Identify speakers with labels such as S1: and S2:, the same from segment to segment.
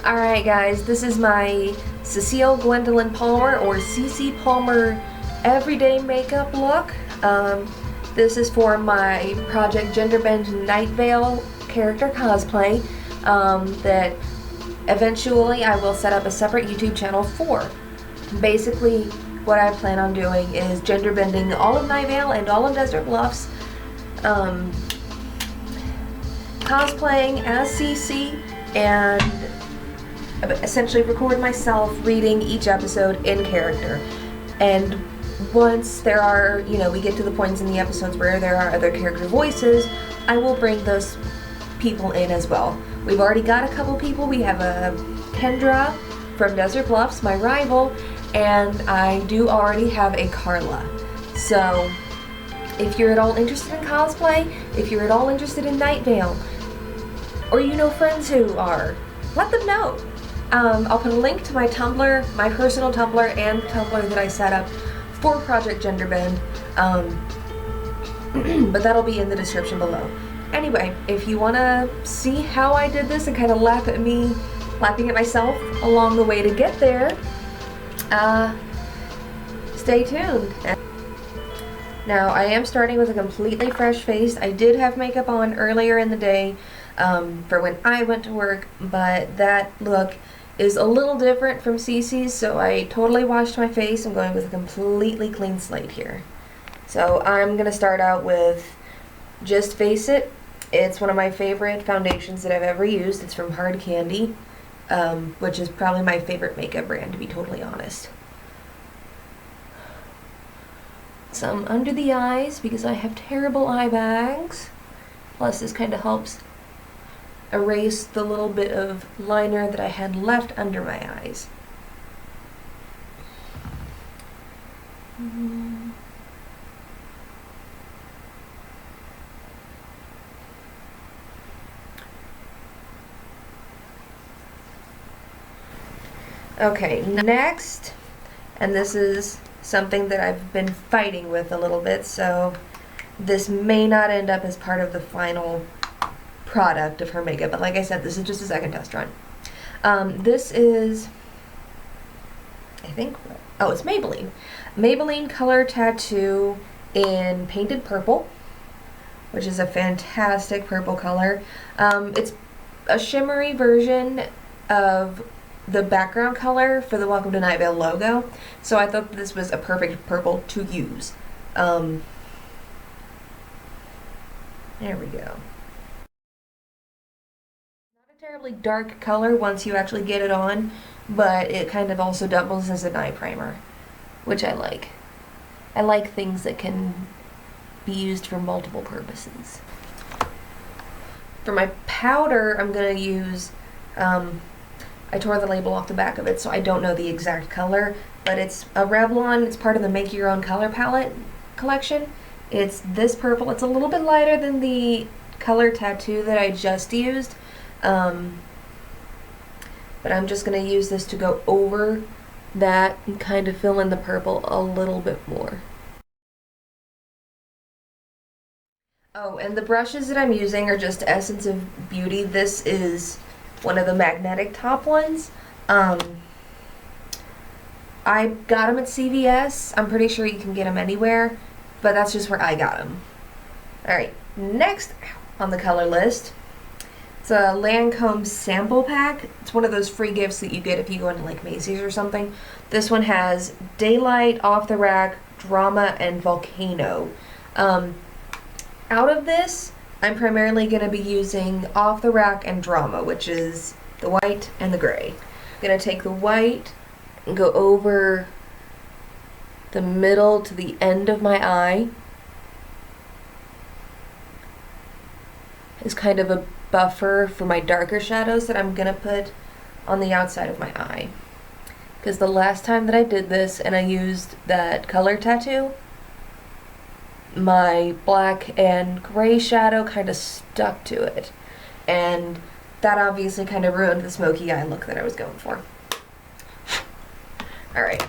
S1: Alright guys, this is my Cecile Gwendolyn Palmer or Cici Palmer everyday makeup look. This is for my Project GBNV Night Veil character cosplay that eventually I will set up a separate YouTube channel for. Basically, what I plan on doing is gender bending all of Night Vale and all of Desert Bluffs, cosplaying as Cici, and essentially record myself reading each episode in character. And once there are, we get to the points in the episodes where there are other character voices, I will bring those people in as well. We've already got a couple people. We have a Kendra from Desert Bluffs, my rival, and I do already have a Carla. So if you're at all interested in cosplay, if you're at all interested in Night Vale, or you know friends who are, let them know. I'll put a link to my Tumblr, my personal Tumblr, and Tumblr that I set up for Project GBNV, but that'll be in the description below. Anyway, if you want to see how I did this and kind of laughing at myself along the way to get there, stay tuned. Now, I am starting with a completely fresh face. I did have makeup on earlier in the day for when I went to work, but that look is a little different from Cici's, so I totally washed my face. I'm going with a completely clean slate here. So I'm going to start out with Just Face It. It's one of my favorite foundations that I've ever used. It's from Hard Candy, which is probably my favorite makeup brand, to be totally honest. Some under the eyes because I have terrible eye bags. Plus this kind of helps erase the little bit of liner that I had left under my eyes. Okay, next, and this is something that I've been fighting with a little bit, so this may not end up as part of the final product of her makeup, but like I said, this is just a second test run. This is, I think, oh, it's Maybelline. Maybelline Color Tattoo in Painted Purple, which is a fantastic purple color. It's a shimmery version of the background color for the Welcome to Night Vale logo, so I thought this was a perfect purple to use. There we go. Terribly dark color once you actually get it on, but it kind of also doubles as an eye primer, which I like. I like things that can be used for multiple purposes. For my powder, I'm going to use, I tore the label off the back of it, so I don't know the exact color, but it's a Revlon. It's part of the Make Your Own Color Palette collection. It's this purple. It's a little bit lighter than the Color Tattoo that I just used. But I'm just going to use this to go over that and kind of fill in the purple a little bit more. Oh, and the brushes that I'm using are just Essence of Beauty. This is one of the magnetic top ones. I got them at CVS. I'm pretty sure you can get them anywhere, but that's just where I got them. Alright, next on the color list, it's a Lancome sample pack. It's one of those free gifts that you get if you go into like Macy's or something. This one has Daylight, Off the Rack, Drama, and Volcano. Out of this, I'm primarily going to be using Off the Rack and Drama, which is the white and the gray. I'm going to take the white and go over the middle to the end of my eye. It's kind of a buffer for my darker shadows that I'm going to put on the outside of my eye. Because the last time that I did this and I used that Color Tattoo, my black and gray shadow kind of stuck to it. And that obviously kind of ruined the smoky eye look that I was going for. Alright.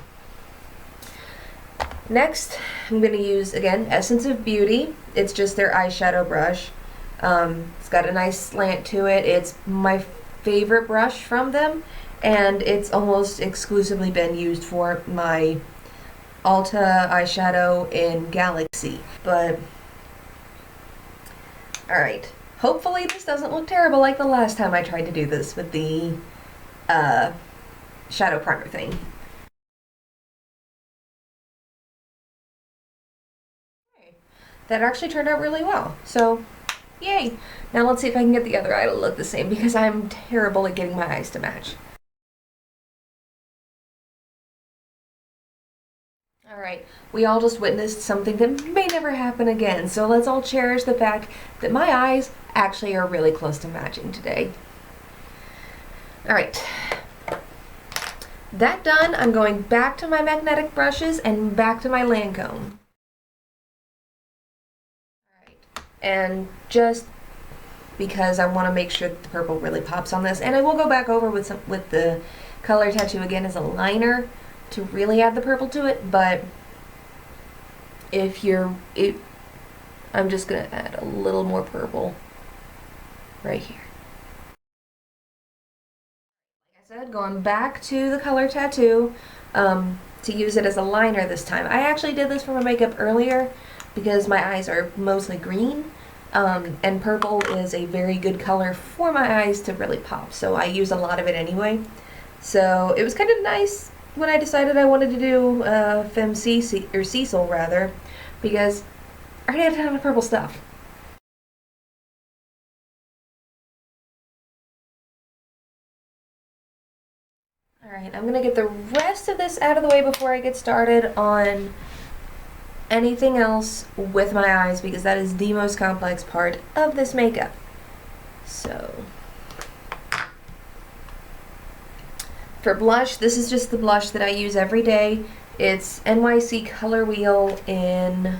S1: Next, I'm going to use, again, Essence of Beauty. It's just their eyeshadow brush. It's got a nice slant to it. It's my favorite brush from them, and it's almost exclusively been used for my Ulta eyeshadow in Galaxy. But, alright. Hopefully this doesn't look terrible like the last time I tried to do this with the shadow primer thing. That actually turned out really well. So, yay! Now let's see if I can get the other eye to look the same, because I'm terrible at getting my eyes to match. Alright, we all just witnessed something that may never happen again, so let's all cherish the fact that my eyes actually are really close to matching today. Alright. That done, I'm going back to my magnetic brushes and back to my Lancome. And just because I want to make sure that the purple really pops on this, and I will go back over with the color tattoo again as a liner to really add the purple to it, but I'm just gonna add a little more purple right here. Like I said, going back to the color tattoo to use it as a liner this time. I actually did this for my makeup earlier because my eyes are mostly green. And purple is a very good color for my eyes to really pop, so I use a lot of it anyway. So it was kind of nice when I decided I wanted to do Femme Cecil rather, because I already had a ton of purple stuff. Alright, I'm gonna get the rest of this out of the way before I get started on anything else with my eyes, because that is the most complex part of this makeup. So, for blush, this is just the blush that I use every day. It's NYC Color Wheel in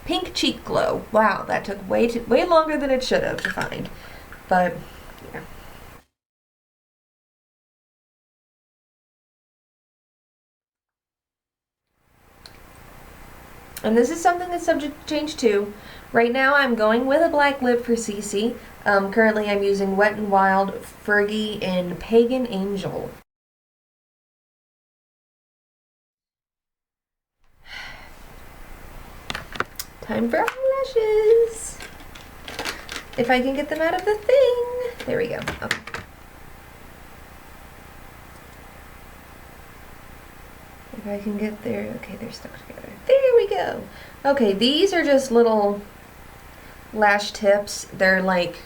S1: Pink Cheek Glow. Wow, that took way longer than it should have to find. But yeah. And this is something that's subject to change too. Right now I'm going with a black lip for Cici. Currently I'm using Wet n Wild Fergie in Pagan Angel. Time for eyelashes. If I can get them out of the thing. There we go. Okay. If I can get there. Okay, they're stuck together. There we go. Okay, these are just little lash tips. They're like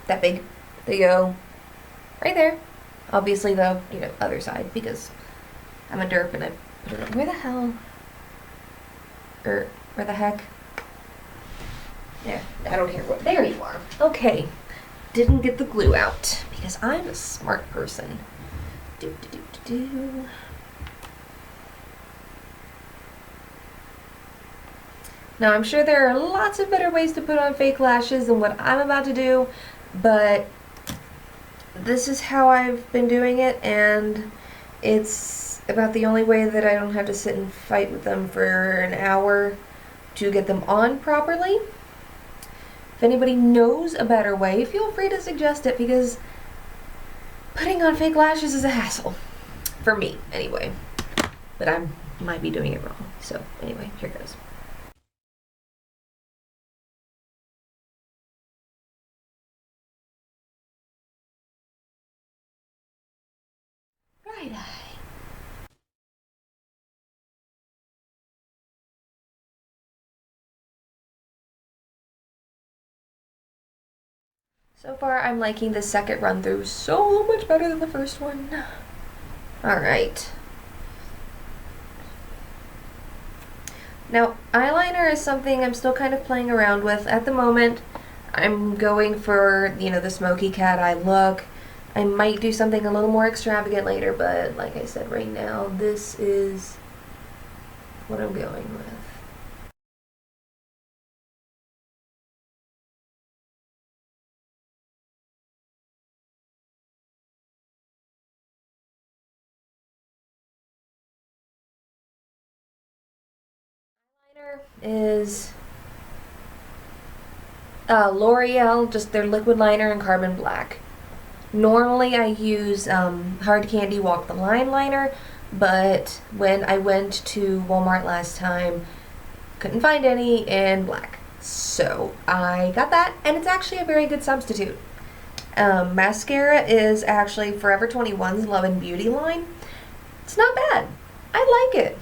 S1: that big. They go right there. Obviously though, other side, because I'm a derp and I put it on. Where the hell? Where the heck? Yeah, I don't care what. There you are. Okay. Didn't get the glue out because I'm a smart person. Now I'm sure there are lots of better ways to put on fake lashes than what I'm about to do, but this is how I've been doing it, and it's about the only way that I don't have to sit and fight with them for an hour to get them on properly. If anybody knows a better way, feel free to suggest it, because putting on fake lashes is a hassle. For me, anyway. But I might be doing it wrong. So, anyway, here goes. Right eye. So far, I'm liking the second run through so much better than the first one. Alright. Now, eyeliner is something I'm still kind of playing around with. At the moment, I'm going for, the smoky cat eye look. I might do something a little more extravagant later, but like I said, right now, this is what I'm going with. Is L'Oreal, just their liquid liner in Carbon Black. Normally I use Hard Candy Walk the Line liner, but when I went to Walmart last time, couldn't find any in black. So I got that, and it's actually a very good substitute. Mascara is actually Forever 21's Love and Beauty line. It's not bad. I like it.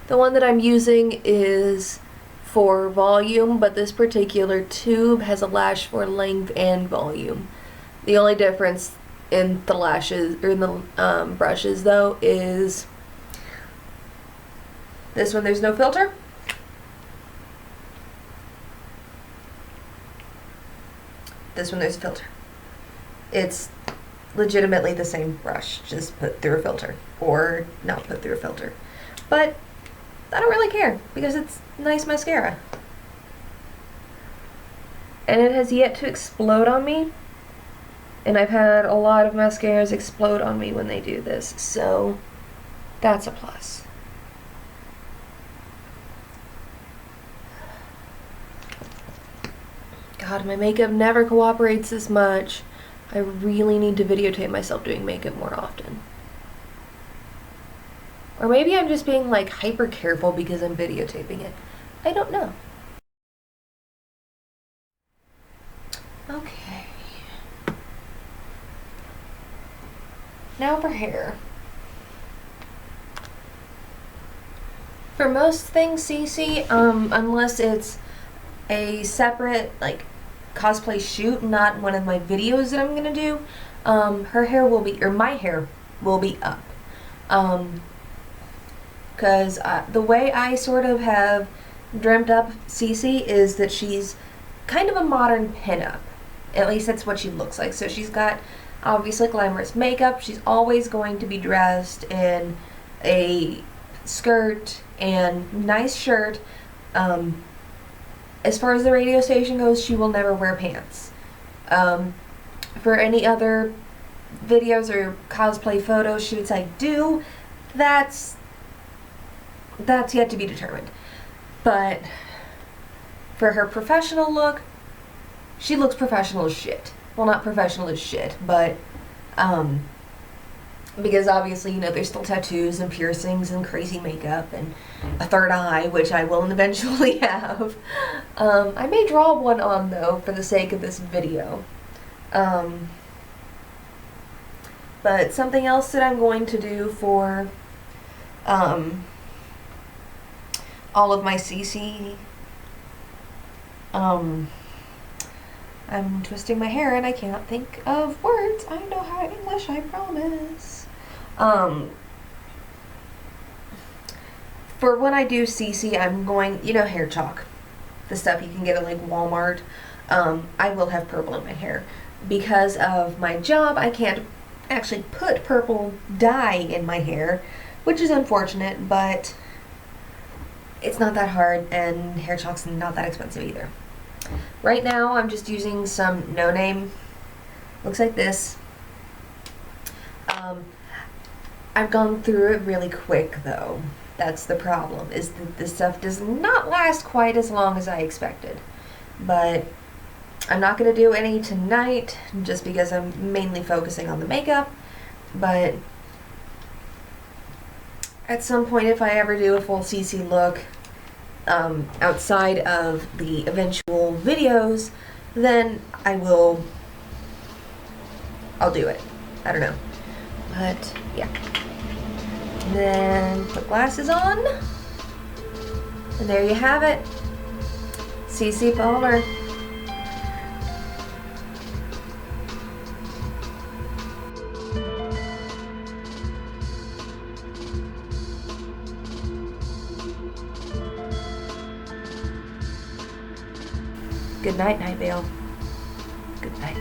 S1: The one that I'm using is for volume, but this particular tube has a lash for length and volume. The only difference in the lashes, or in the brushes though, is this one there's no filter. This one there's a filter. It's legitimately the same brush, just put through a filter, or not put through a filter. But I don't really care, because it's nice mascara. And it has yet to explode on me. And I've had a lot of mascaras explode on me when they do this, so that's a plus. God, my makeup never cooperates this much. I really need to videotape myself doing makeup more often. Or maybe I'm just being like hyper careful because I'm videotaping it. I don't know. Okay. Now for hair. For most things, Cici, unless it's a separate like cosplay shoot, not one of my videos that I'm gonna do, her hair will be, or my hair will be up. Because the way I sort of have dreamt up Cici is that she's kind of a modern pinup. At least that's what she looks like. So she's got obviously glamorous makeup. She's always going to be dressed in a skirt and nice shirt. As far as the radio station goes, she will never wear pants. For any other videos or cosplay photo shoots I do, that's yet to be determined. But for her professional look, she looks professional as shit. Well, not professional as shit, but because obviously, you know, there's still tattoos and piercings and crazy makeup and a third eye, which I will eventually have. I may draw one on, though, for the sake of this video. But something else that I'm going to do for all of my Cici, I'm twisting my hair and I cannot think of words. I know how to English, I promise. For when I do Cici, I'm going, you know, hair chalk. The stuff you can get at like Walmart. I will have purple in my hair. Because of my job, I can't actually put purple dye in my hair, which is unfortunate, but it's not that hard, and hair chalk's not that expensive either. Right now, I'm just using some no-name. Looks like this. I've gone through it really quick, though. That's the problem, is that this stuff does not last quite as long as I expected. But I'm not going to do any tonight, just because I'm mainly focusing on the makeup. But at some point, if I ever do a full Cici look, outside of the eventual videos, then I'll do it. I don't know. But, yeah. Then put glasses on. And there you have it. Cici Palmer. Good night, Night Vale. Good night.